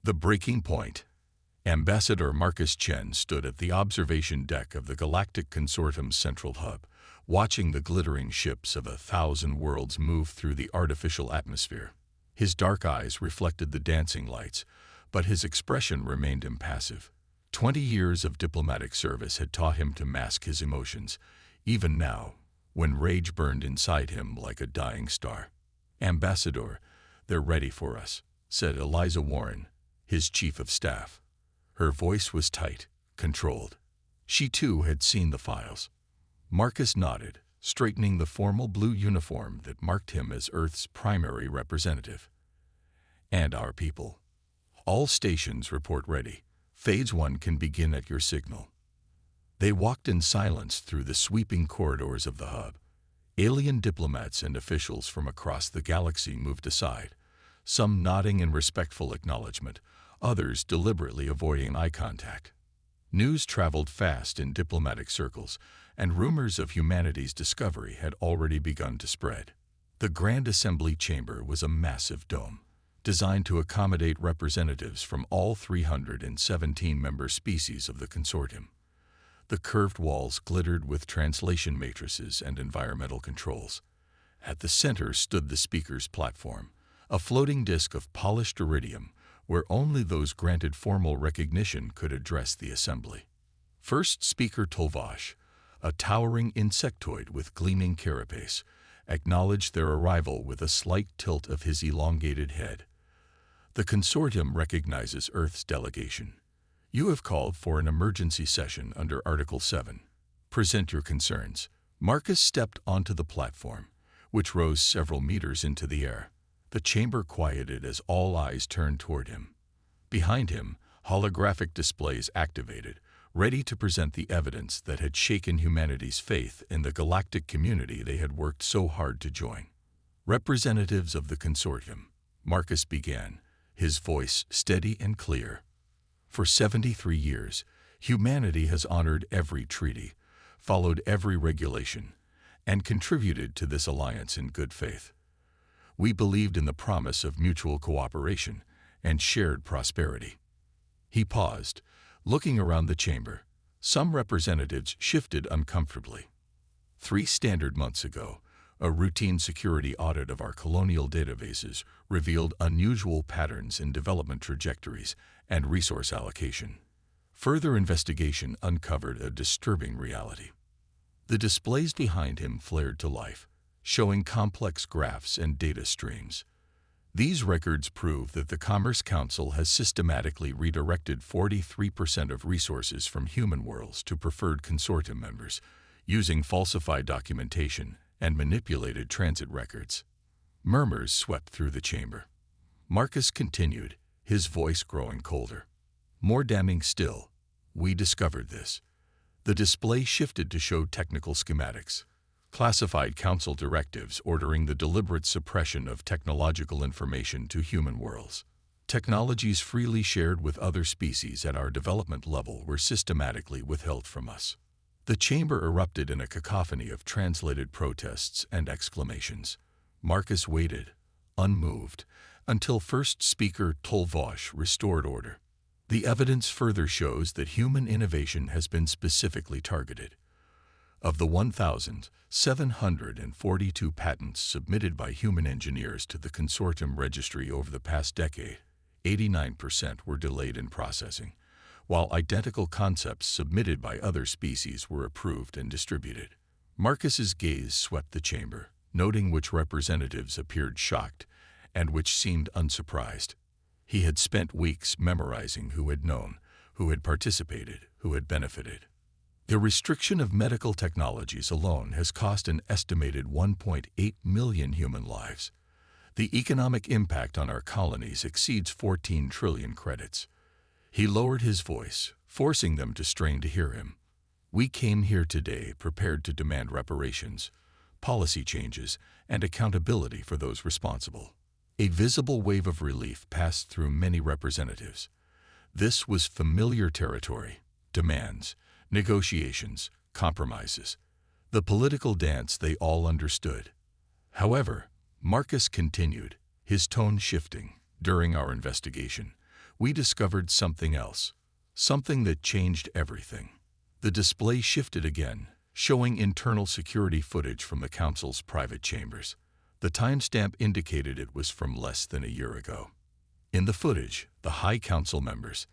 The breaking point. Ambassador Marcus Chen stood at the observation deck of the Galactic Consortium's central hub, watching the glittering ships of 1,000 worlds move through the artificial atmosphere. His dark eyes reflected the dancing lights, but his expression remained impassive. 20 years of diplomatic service had taught him to mask his emotions, even now, when rage burned inside him like a dying star. "Ambassador, they're ready for us," said Eliza Warren, his chief of staff. Her voice was tight, controlled. She too had seen the files. Marcus nodded, straightening the formal blue uniform that marked him as Earth's primary representative. "And our people. All stations report ready. Phase 1 can begin at your signal." They walked in silence through the sweeping corridors of the hub. Alien diplomats and officials from across the galaxy moved aside, some nodding in respectful acknowledgement, others deliberately avoiding eye contact. News traveled fast in diplomatic circles, and rumors of humanity's discovery had already begun to spread. The Grand Assembly Chamber was a massive dome, designed to accommodate representatives from all 317 member species of the consortium. The curved walls glittered with translation matrices and environmental controls. At the center stood the speaker's platform, a floating disk of polished iridium, where only those granted formal recognition could address the assembly. First Speaker Tolvash, a towering insectoid with gleaming carapace, acknowledged their arrival with a slight tilt of his elongated head. "The consortium recognizes Earth's delegation. You have called for an emergency session under Article 7. Present your concerns." Marcus stepped onto the platform, which rose several meters into the air. The chamber quieted as all eyes turned toward him. Behind him, holographic displays activated, ready to present the evidence that had shaken humanity's faith in the galactic community they had worked so hard to join. "Representatives of the consortium," Marcus began, his voice steady and clear. "For 73 years, humanity has honored every treaty, followed every regulation, and contributed to this alliance in good faith. We believed in the promise of mutual cooperation and shared prosperity." He paused, looking around the chamber. Some representatives shifted uncomfortably. 3 standard months ago, a routine security audit of our colonial databases revealed unusual patterns in development trajectories and resource allocation. Further investigation uncovered a disturbing reality. The displays behind him flared to life, showing complex graphs and data streams. These records prove that the Commerce Council has systematically redirected 43% of resources from human worlds to preferred consortium members, using falsified documentation and manipulated transit records. Murmurs swept through the chamber. Marcus continued, his voice growing colder. "More damning still, we discovered this." The display shifted to show technical schematics, classified council directives ordering the deliberate suppression of technological information to human worlds. Technologies freely shared with other species at our development level were systematically withheld from us. The chamber erupted in a cacophony of translated protests and exclamations. Marcus waited, unmoved, until First Speaker Tolvash restored order. "The evidence further shows that human innovation has been specifically targeted. Of the 1,742 patents submitted by human engineers to the consortium registry over the past decade, 89% were delayed in processing, while identical concepts submitted by other species were approved and distributed." Marcus's gaze swept the chamber, noting which representatives appeared shocked and which seemed unsurprised. He had spent weeks memorizing who had known, who had participated, who had benefited. The restriction of medical technologies alone has cost an estimated 1.8 million human lives. The economic impact on our colonies exceeds 14 trillion credits. He lowered his voice, forcing them to strain to hear him. "We came here today prepared to demand reparations, policy changes, and accountability for those responsible." A visible wave of relief passed through many representatives. This was familiar territory: demands, negotiations, compromises. The political dance they all understood. However, Marcus continued, his tone shifting. "During our investigation, we discovered something else, something that changed everything. The display shifted again, showing internal security footage from the Council's private chambers. The timestamp indicated it was from less than a year ago. In the footage, the High Council members,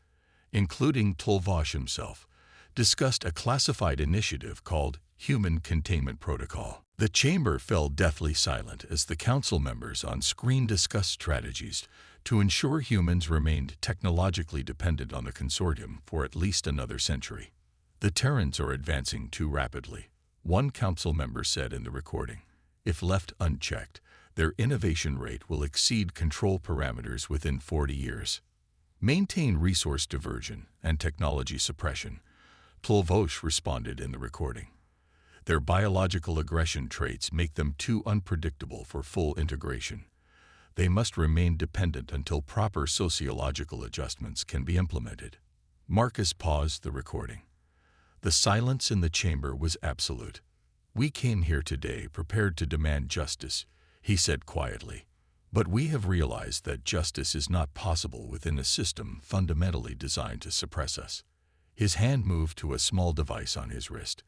including Tolvosh himself, discussed a classified initiative called Human Containment Protocol. The chamber fell deathly silent as the Council members on screen discussed strategies to ensure humans remained technologically dependent on the consortium for at least another century. The Terrans are advancing too rapidly, one Council member said in the recording. If left unchecked, their innovation rate will exceed control parameters within 40 years. Maintain resource diversion and technology suppression, Tolvosh responded in the recording. Their biological aggression traits make them too unpredictable for full integration. They must remain dependent until proper sociological adjustments can be implemented. Marcus paused the recording. The silence in the chamber was absolute. We came here today prepared to demand justice, he said quietly. But we have realized that justice is not possible within a system fundamentally designed to suppress us. His hand moved to a small device on his wrist.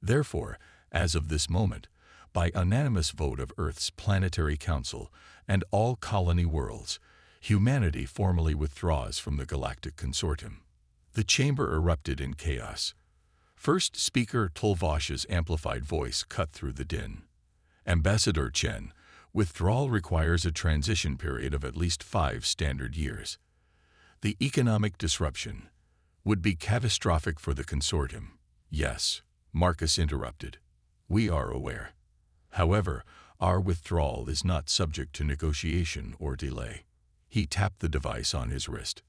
Therefore, as of this moment, by unanimous vote of Earth's Planetary Council and all colony worlds, humanity formally withdraws from the Galactic Consortium. The chamber erupted in chaos. First speaker Tolvosh's amplified voice cut through the din. Ambassador Chen, withdrawal requires a transition period of at least 5 standard years. The economic disruption would be catastrophic for the consortium. Yes, Marcus interrupted. We are aware. However, our withdrawal is not subject to negotiation or delay. He tapped the device on his wrist.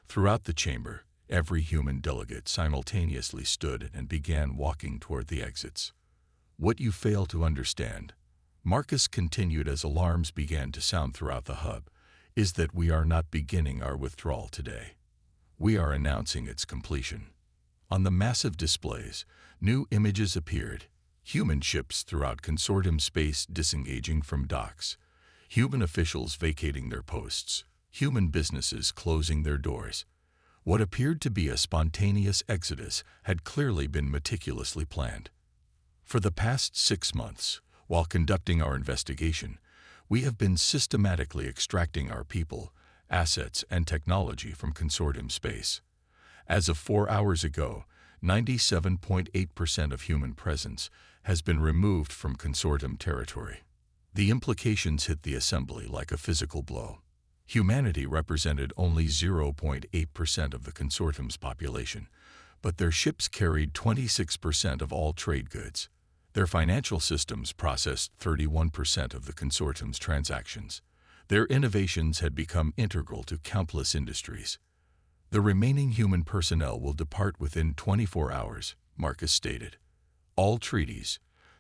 Throughout the chamber, every human delegate simultaneously stood and began walking toward the exits. What you fail to understand, Marcus continued as alarms began to sound throughout the hub, is that we are not beginning our withdrawal today. We are announcing its completion. On the massive displays, new images appeared. Human ships throughout consortium space disengaging from docks, human officials vacating their posts, human businesses closing their doors. What appeared to be a spontaneous exodus had clearly been meticulously planned. For the past 6 months, while conducting our investigation, we have been systematically extracting our people, assets, and technology from consortium space. As of 4 hours ago, 97.8% of human presence has been removed from consortium territory. The implications hit the assembly like a physical blow. Humanity represented only 0.8% of the consortium's population, but their ships carried 26% of all trade goods. Their financial systems processed 31% of the consortium's transactions. Their innovations had become integral to countless industries. The remaining human personnel will depart within 24 hours, Marcus stated. All treaties,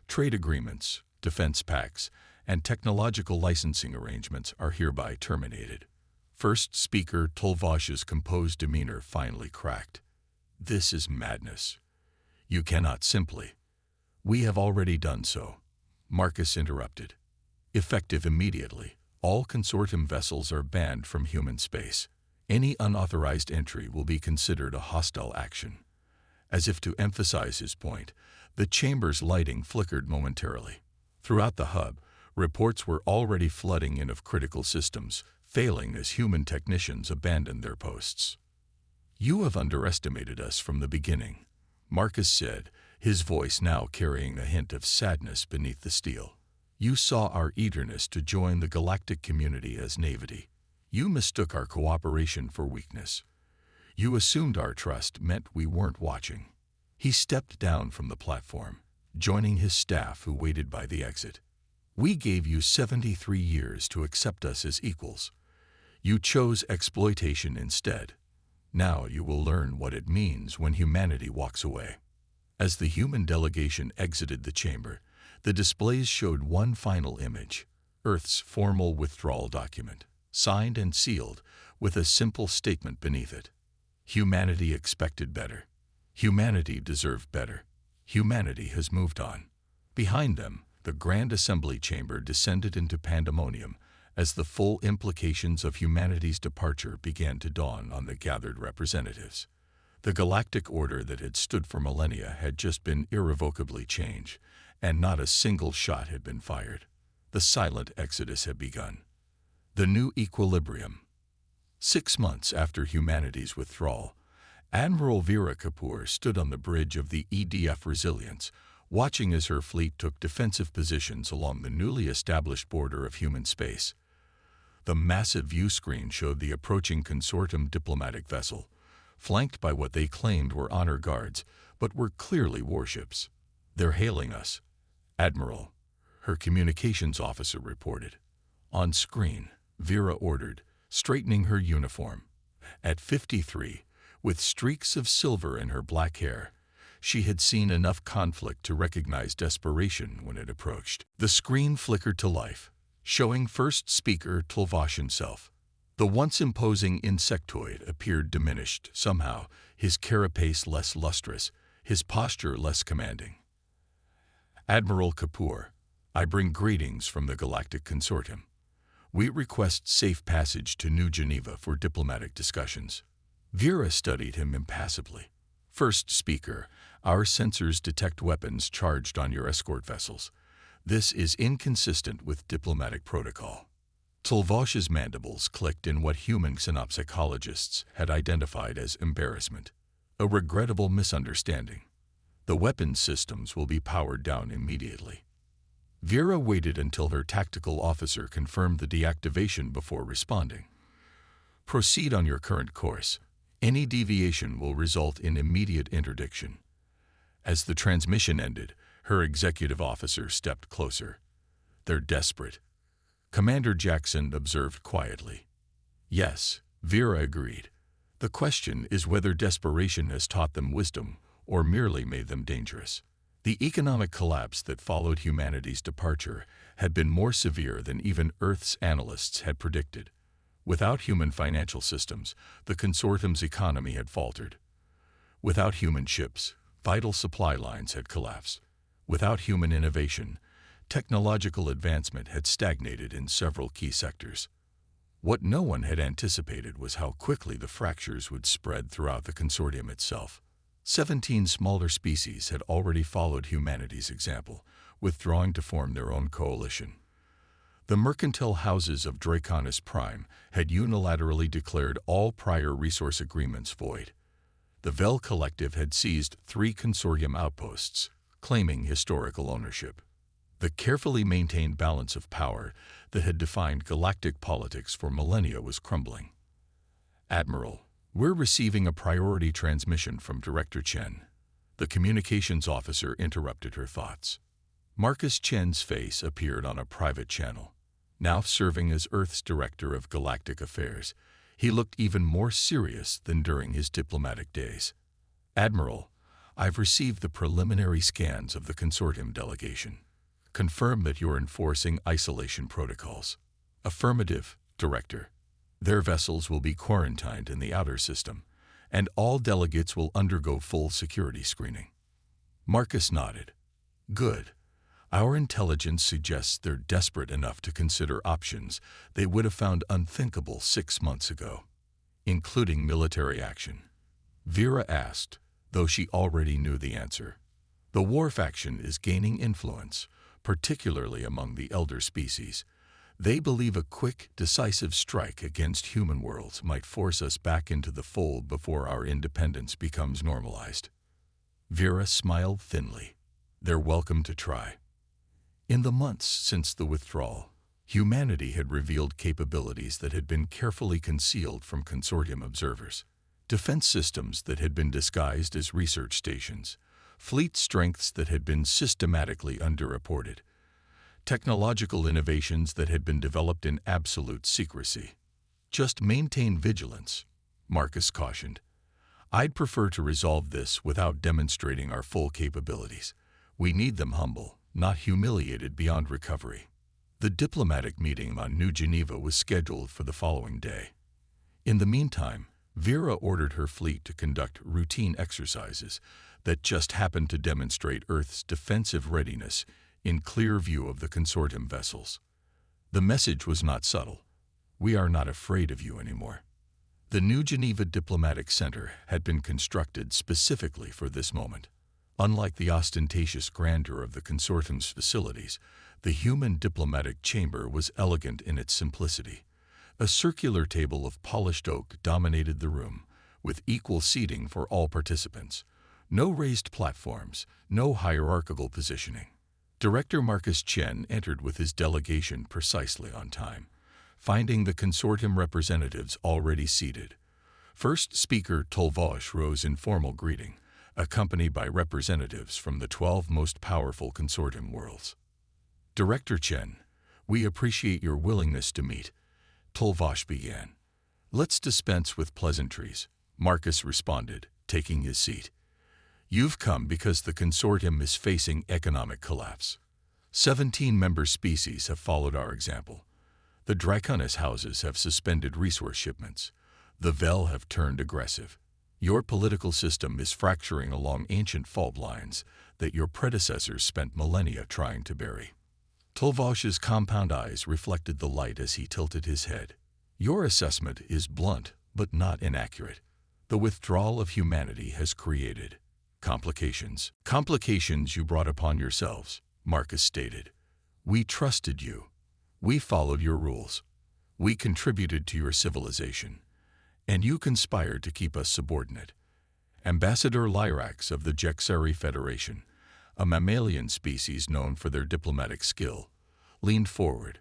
trade agreements, defense pacts, and technological licensing arrangements are hereby terminated. First speaker Tolvosh's composed demeanor finally cracked. This is madness. You cannot simply. We have already done so, Marcus interrupted. Effective immediately, all consortium vessels are banned from human space. Any unauthorized entry will be considered a hostile action. As if to emphasize his point, the chamber's lighting flickered momentarily. Throughout the hub, reports were already flooding in of critical systems, failing as human technicians abandoned their posts. You have underestimated us from the beginning, Marcus said, his voice now carrying a hint of sadness beneath the steel. You saw our eagerness to join the galactic community as naivety. You mistook our cooperation for weakness. You assumed our trust meant we weren't watching. He stepped down from the platform, joining his staff who waited by the exit. We gave you 73 years to accept us as equals. You chose exploitation instead. Now you will learn what it means when humanity walks away. As the human delegation exited the chamber, the displays showed one final image, Earth's formal withdrawal document, signed and sealed with a simple statement beneath it. Humanity expected better. Humanity deserved better. Humanity has moved on. Behind them, the Grand Assembly Chamber descended into pandemonium as the full implications of humanity's departure began to dawn on the gathered representatives. The Galactic Order that had stood for millennia had just been irrevocably changed, and not a single shot had been fired. The silent exodus had begun. The new equilibrium. 6 months after humanity's withdrawal, Admiral Vera Kapoor stood on the bridge of the EDF Resilience, watching as her fleet took defensive positions along the newly established border of human space. The massive view screen showed the approaching consortium diplomatic vessel, flanked by what they claimed were honor guards, but were clearly warships. "They're hailing us, Admiral," her communications officer reported. On screen, Vera ordered, straightening her uniform. At 53, with streaks of silver in her black hair, she had seen enough conflict to recognize desperation when it approached. The screen flickered to life, showing first speaker Tlvash himself. The once imposing insectoid appeared diminished, somehow, his carapace less lustrous, his posture less commanding. "Admiral Kapoor, I bring greetings from the Galactic Consortium. We request safe passage to New Geneva for diplomatic discussions." Vera studied him impassively. "First speaker, our sensors detect weapons charged on your escort vessels. This is inconsistent with diplomatic protocol." Tlvash's mandibles clicked in what human synopsychologists had identified as embarrassment. "A regrettable misunderstanding. The weapons systems will be powered down immediately." Vera waited until her tactical officer confirmed the deactivation before responding. "Proceed on your current course. Any deviation will result in immediate interdiction." As the transmission ended, her executive officer stepped closer. "They're desperate," Commander Jackson observed quietly. "Yes," Vera agreed. "The question is whether desperation has taught them wisdom or merely made them dangerous." The economic collapse that followed humanity's departure had been more severe than even Earth's analysts had predicted. Without human financial systems, the consortium's economy had faltered. Without human ships, vital supply lines had collapsed. Without human innovation, technological advancement had stagnated in several key sectors. What no one had anticipated was how quickly the fractures would spread throughout the consortium itself. 17 smaller species had already followed humanity's example, withdrawing to form their own coalition. The mercantile houses of Draconis Prime had unilaterally declared all prior resource agreements void. The Vel Collective had seized 3 consortium outposts, claiming historical ownership. The carefully maintained balance of power that had defined galactic politics for millennia was crumbling. "Admiral, we're receiving a priority transmission from Director Chen." The communications officer interrupted her thoughts. Marcus Chen's face appeared on a private channel. Now serving as Earth's Director of Galactic Affairs, he looked even more serious than during his diplomatic days. "Admiral, I've received the preliminary scans of the consortium delegation. Confirm that you're enforcing isolation protocols." "Affirmative, Director. Their vessels will be quarantined in the outer system, and all delegates will undergo full security screening." Marcus nodded. "Good. Our intelligence suggests they're desperate enough to consider options they would have found unthinkable 6 months ago, including military action." Vera asked, though she already knew the answer. "The war faction is gaining influence, particularly among the elder species. They believe a quick, decisive strike against human worlds might force us back into the fold before our independence becomes normalized." Vera smiled thinly. "They're welcome to try." In the months since the withdrawal, humanity had revealed capabilities that had been carefully concealed from consortium observers. Defense systems that had been disguised as research stations, fleet strengths that had been systematically underreported, technological innovations that had been developed in absolute secrecy. "Just maintain vigilance," Marcus cautioned. "I'd prefer to resolve this without demonstrating our full capabilities. We need them humble, not humiliated beyond recovery." The diplomatic meeting on New Geneva was scheduled for the following day. In the meantime, Vera ordered her fleet to conduct routine exercises that just happened to demonstrate Earth's defensive readiness in clear view of the consortium vessels. The message was not subtle. We are not afraid of you anymore. The New Geneva Diplomatic Center had been constructed specifically for this moment. Unlike the ostentatious grandeur of the consortium's facilities, the human diplomatic chamber was elegant in its simplicity. A circular table of polished oak dominated the room, with equal seating for all participants. No raised platforms, no hierarchical positioning. Director Marcus Chen entered with his delegation precisely on time, finding the consortium representatives already seated. First speaker Tolvosh rose in formal greeting, accompanied by representatives from the 12 most powerful consortium worlds. Director Chen, we appreciate your willingness to meet, Tolvosh began. Let's dispense with pleasantries, Marcus responded, taking his seat. You've come because the consortium is facing economic collapse. 17 member species have followed our example. The Draconis houses have suspended resource shipments. The Vel have turned aggressive. Your political system is fracturing along ancient fault lines that your predecessors spent millennia trying to bury. Tolvosh's compound eyes reflected the light as he tilted his head. Your assessment is blunt, but not inaccurate. The withdrawal of humanity has created complications. Complications you brought upon yourselves, Marcus stated. We trusted you. We followed your rules. We contributed to your civilization. And you conspired to keep us subordinate. Ambassador Lyrax of the Jexari Federation, a mammalian species known for their diplomatic skill, leaned forward.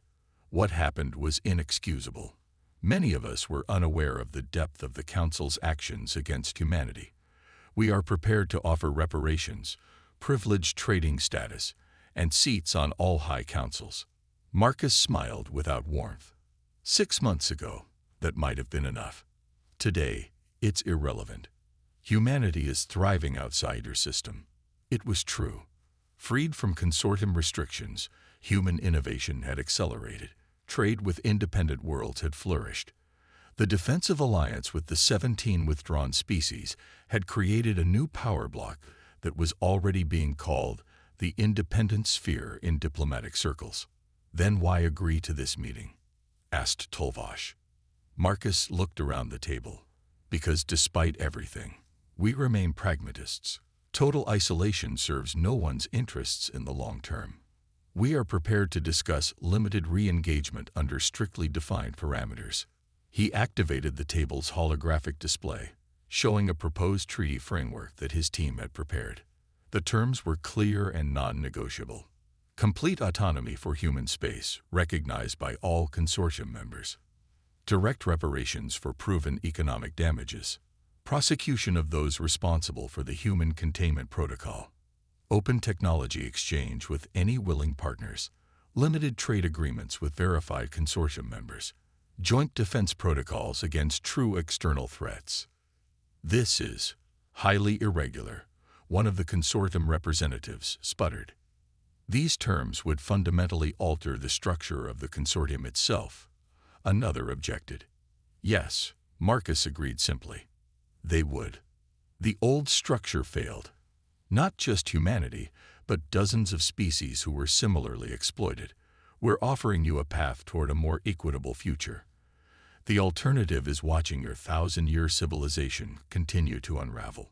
What happened was inexcusable. Many of us were unaware of the depth of the Council's actions against humanity. We are prepared to offer reparations, privileged trading status, and seats on all high councils. Marcus smiled without warmth. 6 months ago, that might have been enough. Today, it's irrelevant. Humanity is thriving outside your system. It was true. Freed from consortium restrictions, human innovation had accelerated. Trade with independent worlds had flourished. The defensive alliance with the 17 withdrawn species had created a new power block that was already being called the independent sphere in diplomatic circles. Then why agree to this meeting? Asked Tolvosh. Marcus looked around the table. Because despite everything, we remain pragmatists. Total isolation serves no one's interests in the long term. We are prepared to discuss limited re-engagement under strictly defined parameters. He activated the table's holographic display, showing a proposed treaty framework that his team had prepared. The terms were clear and non-negotiable. Complete autonomy for human space, recognized by all consortium members. Direct reparations for proven economic damages. Prosecution of those responsible for the human containment protocol. Open technology exchange with any willing partners. Limited trade agreements with verified consortium members. Joint defense protocols against true external threats. This is highly irregular, one of the consortium representatives sputtered. These terms would fundamentally alter the structure of the consortium itself, another objected. Yes, Marcus agreed simply. They would. The old structure failed. Not just humanity, but dozens of species who were similarly exploited. We're offering you a path toward a more equitable future. The alternative is watching your 1,000-year civilization continue to unravel.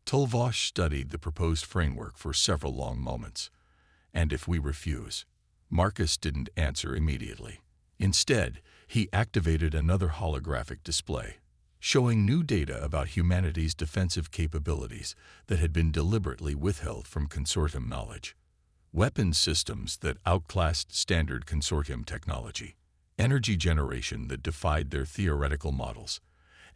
Tolvosh studied the proposed framework for several long moments. And if we refuse? Marcus didn't answer immediately. Instead, he activated another holographic display, showing new data about humanity's defensive capabilities that had been deliberately withheld from consortium knowledge. Weapons systems that outclassed standard consortium technology. Energy generation that defied their theoretical models.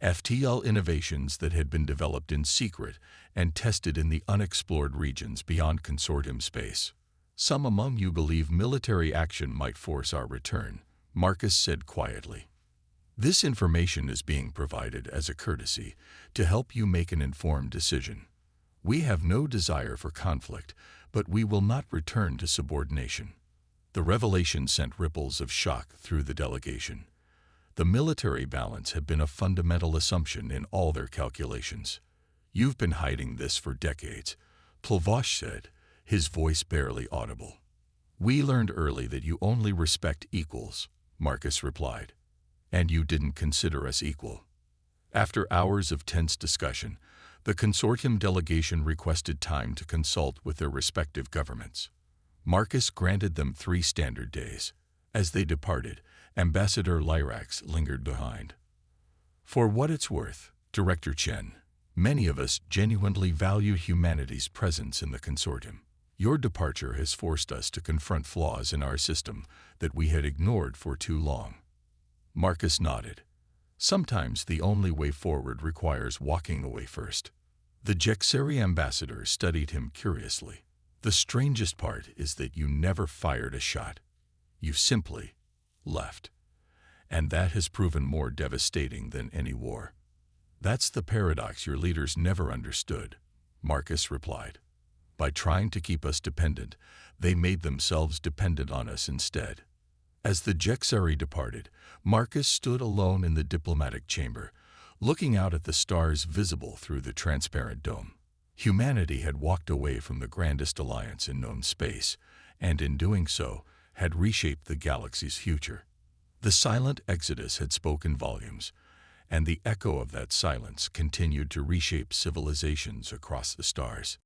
FTL innovations that had been developed in secret and tested in the unexplored regions beyond consortium space. Some among you believe military action might force our return, Marcus said quietly. This information is being provided as a courtesy to help you make an informed decision. We have no desire for conflict, but we will not return to subordination. The revelation sent ripples of shock through the delegation. The military balance had been a fundamental assumption in all their calculations. You've been hiding this for decades, Tolvosh said, his voice barely audible. "We learned early that you only respect equals," Marcus replied. "And you didn't consider us equal." After hours of tense discussion, the consortium delegation requested time to consult with their respective governments. Marcus granted them 3 standard days. As they departed, Ambassador Lyrax lingered behind. "For what it's worth, Director Chen, many of us genuinely value humanity's presence in the consortium. Your departure has forced us to confront flaws in our system that we had ignored for too long." Marcus nodded. Sometimes the only way forward requires walking away first. The Jexeri ambassador studied him curiously. "The strangest part is that you never fired a shot. You simply left. And that has proven more devastating than any war." "That's the paradox your leaders never understood," Marcus replied. "By trying to keep us dependent, they made themselves dependent on us instead." As the Jexeri departed, Marcus stood alone in the diplomatic chamber, looking out at the stars visible through the transparent dome. Humanity had walked away from the grandest alliance in known space, and in doing so, had reshaped the galaxy's future. The silent exodus had spoken volumes, and the echo of that silence continued to reshape civilizations across the stars.